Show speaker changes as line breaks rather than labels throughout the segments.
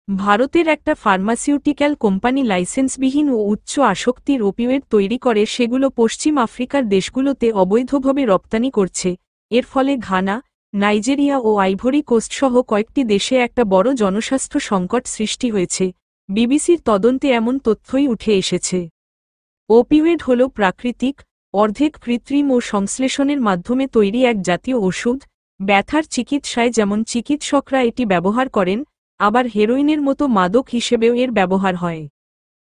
ভারতের একটা pharmaceutical company লাইসেন্সবিহীন ও উচ্চ আসক্তির ওপিওয়েড তৈরি করে সেগুলো পশ্চিম আফ্রিকার দেশগুলোতে অবৈধভাবে রপ্তানি করছে। এর ফলে ঘানা, নাইজেরিয়া ও আইভরি কোস্টসহ কয়েকটি দেশে একটা বড় জনস্বাস্থ্য সংকট সৃষ্টি হয়েছে। বিবিসির তদন্তে এমন তথ্যই উঠে এসেছে। ওপিওয়েড হল প্রাকৃতিক, অর্ধেক কৃত্রিম ও সংশ্লেষণের মাধ্যমে তৈরি এক জাতীয় ওষুধ। ব্যথার চিকিৎসায় যেমন চিকিৎসকরা এটি ব্যবহার করেন, আবার হেরোইনের মতো মাদক হিসেবেও এর ব্যবহার হয়।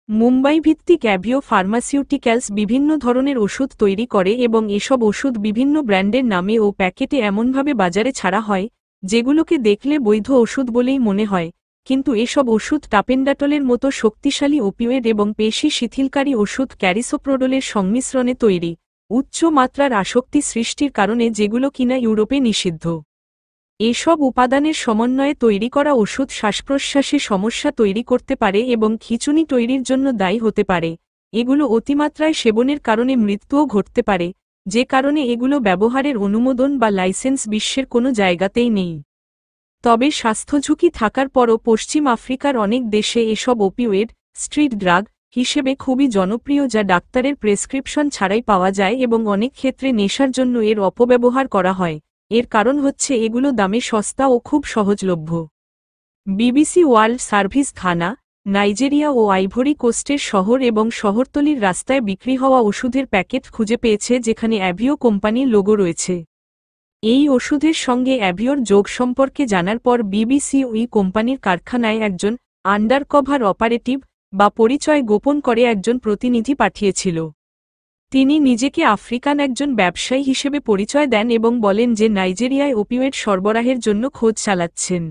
মুম্বাই ভিত্তিক অ্যাভিও ফার্মাসিউটিক্যালস বিভিন্ন ধরনের ওষুধ তৈরি করে এবং এসব ওষুধ বিভিন্ন ব্র্যান্ডের নামে ও প্যাকেটে এমনভাবে বাজারে ছাড়া হয় যেগুলোকে দেখলে বৈধ ওষুধ বলেই মনে হয়, কিন্তু এসব ওষুধ টাপেন্ডাটলের মতো শক্তিশালী ওপিওয়েড এবং পেশি শিথিলকারী ওষুধ ক্যারিসোপ্রোডোলের সংমিশ্রণে তৈরি, উচ্চ মাত্রার আসক্তি সৃষ্টির কারণে, যেগুলো কিনা ইউরোপে নিষিদ্ধ। এসব উপাদানের সমন্বয়ে তৈরি করা ওষুধ শ্বাসপ্রশ্বাসে সমস্যা তৈরি করতে পারে এবং খিঁচুনি তৈরির জন্য দায়ী হতে পারে। এগুলো অতিমাত্রায় সেবনের কারণে মৃত্যুও ঘটতে পারে, যে কারণে এগুলো ব্যবহারের অনুমোদন বা লাইসেন্স বিশ্বের কোনো জায়গাতেই নেই। তবে স্বাস্থ্যঝুঁকি থাকার পরও পশ্চিম আফ্রিকার অনেক দেশে এসব ওপিওয়েড স্ট্রিট ড্রাগ হিসেবে খুবই জনপ্রিয়, যা ডাক্তারের প্রেসক্রিপশন ছাড়াই পাওয়া যায় এবং অনেক ক্ষেত্রে নেশার জন্য এর অপব্যবহার করা হয়। এর কারণ হচ্ছে এগুলো দামে সস্তা ও খুব সহজলভ্য। BBC World Service Ghana, Nigeria ও আইভরি কোস্টের শহর এবং শহরতলির রাস্তায় বিক্রি হওয়া ওষুধের প্যাকেট খুঁজে পেয়েছে যেখানে অ্যাভিও কোম্পানির লোগো রয়েছে। এই ওষুধের সঙ্গে অ্যাভিওর যোগ সম্পর্কে জানার পর বিবিসি ওই কোম্পানির কারখানায় একজন আন্ডারকভার অপারেটিভ বা পরিচয় গোপন করে একজন প্রতিনিধি পাঠিয়েছিল। তিনি নিজেকে আফ্রিকান একজন ব্যবসায়ী হিসেবে পরিচয় দেন এবং বলেন যে নাইজেরিয়ায় ওপিওয়েড সরবরাহের জন্য খোঁজ চালাচ্ছেন।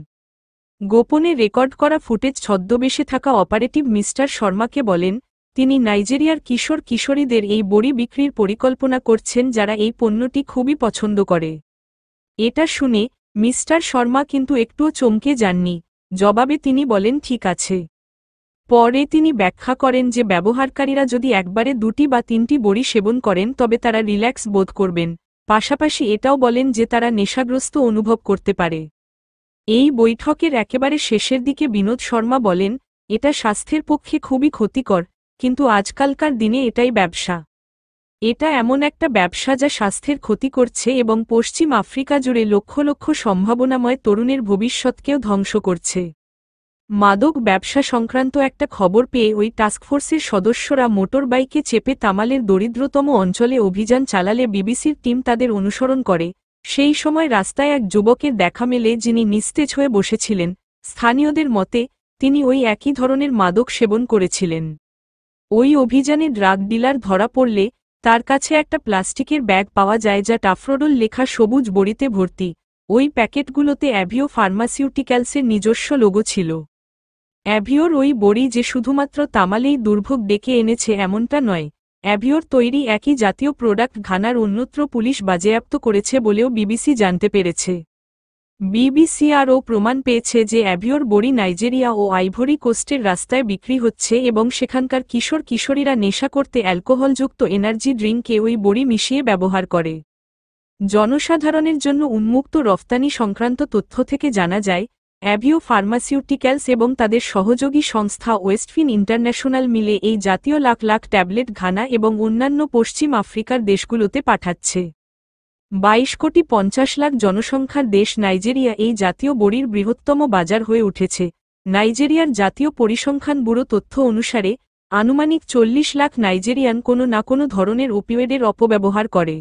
গোপনে রেকর্ড করা ফুটেজ ছদ্মবেশে থাকা অপারেটিভ মিস্টার শর্মাকে বলেন তিনি নাইজেরিয়ার কিশোর কিশোরীদের এই বড়ি বিক্রির পরিকল্পনা করছেন যারা এই পণ্যটি খুবই পছন্দ করে। এটা শুনে মিস্টার শর্মা কিন্তু একটুও চমকে যাননি। জবাবে তিনি বলেন ঠিক আছে। পরে তিনি ব্যাখ্যা করেন যে ব্যবহারকারীরা যদি একবারে 2টি বা 3টি বড়ি সেবন করেন তবে তারা রিল্যাক্স বোধ করবেন। পাশাপাশি এটাও বলেন যে তারা নেশাগ্রস্ত অনুভব করতে পারে। এই বৈঠকের একেবারে শেষের দিকে বিনোদ শর্মা বলেন এটা স্বাস্থ্যের পক্ষে খুবই ক্ষতিকর, কিন্তু আজকালকার দিনে এটাই ব্যবসা। এটা এমন একটা ব্যবসা যা স্বাস্থ্যের ক্ষতি করছে এবং পশ্চিম আফ্রিকা জুড়ে লক্ষ লক্ষ সম্ভাবনাময় তরুণের ভবিষ্যৎকেও ধ্বংস করছে। মাদক ব্যবসা সংক্রান্ত একটা খবর পেয়ে ওই টাস্কফোর্সের সদস্যরা মোটর বাইকে চেপে তামালের দরিদ্রতম অঞ্চলে অভিযান চালালে বিবিসির টিম তাদের অনুসরণ করে। সেই সময় রাস্তায় এক যুবকের দেখা মেলে যিনি নিস্তেজ হয়ে বসেছিলেন। স্থানীয়দের মতে তিনি ওই একই ধরনের মাদক সেবন করেছিলেন। ওই অভিযানে ড্রাগ ডিলার ধরা পড়লে তার কাছে একটা প্লাস্টিকের ব্যাগ পাওয়া যায় যা টাফরোডল লেখা সবুজ বড়িতে ভর্তি। ওই প্যাকেটগুলোতে অ্যাভিও ফার্মাসিউটিক্যালসের নিজস্ব লোগো ছিল। অ্যাভিওর ওই বড়ি যে শুধুমাত্র তামালেই দুর্ভোগ ডেকে এনেছে এমনটা নয়। অ্যাভিওর তৈরি একই জাতীয় প্রোডাক্ট ঘানার অন্যত্র পুলিশ বাজেয়াপ্ত করেছে বলেও বিবিসি জানতে পেরেছে। বিবিসি আরও প্রমাণ পেয়েছে যে অ্যাভিওর বড়ি নাইজেরিয়া ও আইভরি কোস্টের রাস্তায় বিক্রি হচ্ছে এবং সেখানকার কিশোর কিশোরীরা নেশা করতে অ্যালকোহলযুক্ত এনার্জি ড্রিঙ্কে ওই বড়ি মিশিয়ে ব্যবহার করে। জনসাধারণের জন্য উন্মুক্ত রফতানি সংক্রান্ত তথ্য থেকে জানা যায় অ্যাভিও ফার্মাসিউটিক্যালস এবং তাদের সহযোগী সংস্থা ওয়েস্টফিন ইন্টারন্যাশনাল মিলে এই জাতীয় লাখ লাখ ট্যাবলেট ঘানা এবং অন্যান্য পশ্চিম আফ্রিকার দেশগুলোতে পাঠাচ্ছে। 22,50,00,000 জনসংখ্যার দেশ নাইজেরিয়া এই জাতীয় বড়ির বৃহত্তম বাজার হয়ে উঠেছে। নাইজেরিয়ার জাতীয় পরিসংখ্যান ব্যুরো তথ্য অনুসারে আনুমানিক 40 লাখ নাইজেরিয়ান কোনো না কোনো ধরনের ওপিওয়েডের অপব্যবহার করে।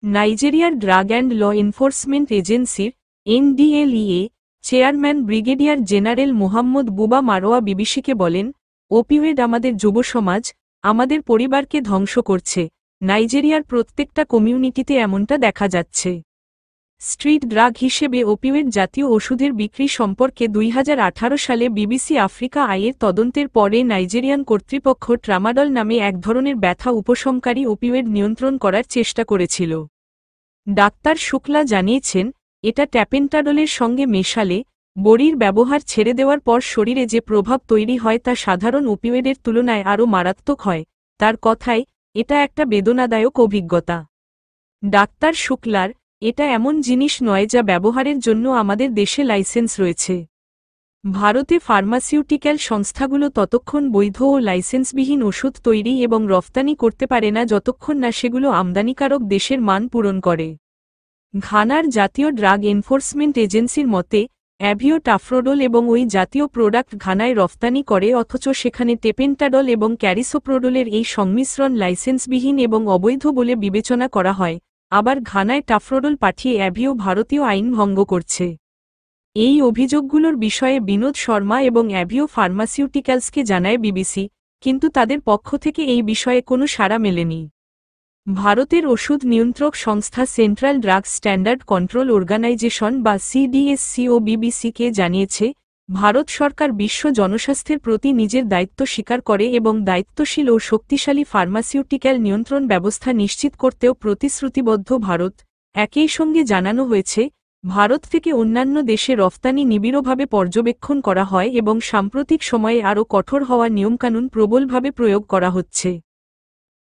নাইজেরিয়ার ড্রাগ অ্যান্ড ল এনফোর্সমেন্ট এজেন্সির NDLEA chairman brigadier general Mohammed Buba Marwa বিবিসিকে বলেন ওপিওয়েড আমাদের যুবসমাজ, আমাদের পরিবারকে ধ্বংস করছে। নাইজেরিয়ার প্রত্যেকটা কমিউনিটিতে এমনটা দেখা যাচ্ছে। স্ট্রিট ড্রাগ হিসেবে ওপিওয়েড জাতীয় ওষুধের বিক্রি সম্পর্কে 2018 সালে বিবিসি আফ্রিকা আইয়ের তদন্তের পরে নাইজেরিয়ান কর্তৃপক্ষ ট্রামাডল নামে এক ধরনের ব্যথা উপশমকারী ওপিওয়েড নিয়ন্ত্রণ করার চেষ্টা করেছিল। ডাক্তার শুক্লা জানিয়েছেন এটা ট্যাপেন্টাডলের সঙ্গে মেশালে বড়ির ব্যবহার ছেড়ে দেওয়ার পর শরীরে যে প্রভাব তৈরি হয় তা সাধারণ ওপিওয়েডের তুলনায় আরও মারাত্মক হয়। তার কথায় এটা একটা বেদনাদায়ক অভিজ্ঞতা। ডাক্তার শুক্লার এটা এমন জিনিস নয় যা ব্যবহারের জন্য আমাদের দেশে লাইসেন্স রয়েছে। ভারতে ফার্মাসিউটিক্যাল সংস্থাগুলো ততক্ষণ বৈধ ও লাইসেন্সবিহীন ওষুধ তৈরি এবং রফতানি করতে পারে না যতক্ষণ না সেগুলো আমদানিকারক দেশের মান পূরণ করে। ঘানার জাতীয় ড্রাগ এনফোর্সমেন্ট এজেন্সির মতে, অ্যাভিও টাফ্রোডোল এবং ওই জাতীয় প্রোডাক্ট ঘানায় রফতানি করে, অথচ সেখানে টেপেন্টাডল এবং ক্যারিসোপ্রোডোলের এই সংমিশ্রণ লাইসেন্সবিহীন এবং অবৈধ বলে বিবেচনা করা হয়। আবার ঘানায় টাফ্রোডোল পাঠিয়ে অ্যাভিও ভারতীয় আইন ভঙ্গ করছে। এই অভিযোগগুলোর বিষয়ে বিনোদ শর্মা এবং অ্যাভিও ফার্মাসিউটিক্যালসকে জানায় বিবিসি, কিন্তু তাদের পক্ষ থেকে এই বিষয়ে কোনো সাড়া মেলেনি। ভারতের ওষুধ নিয়ন্ত্রক সংস্থা Central Drugs Standard Control Organisation বা সিডিএসসিও বিবিসিকে জানিয়েছে, ভারত সরকার বিশ্ব জনস্বাস্থ্যের প্রতি নিজের দায়িত্ব স্বীকার করে এবং দায়িত্বশীল ও শক্তিশালী ফার্মাসিউটিক্যাল নিয়ন্ত্রণ ব্যবস্থা নিশ্চিত করতেও প্রতিশ্রুতিবদ্ধ। ভারত একই সঙ্গে জানানো হয়েছে, ভারত থেকে অন্যান্য দেশে রফতানি নিবিড়ভাবে পর্যবেক্ষণ করা হয় এবং সাম্প্রতিক সময়ে আরও কঠোর হওয়া নিয়মকানুন প্রবলভাবে প্রয়োগ করা হচ্ছে।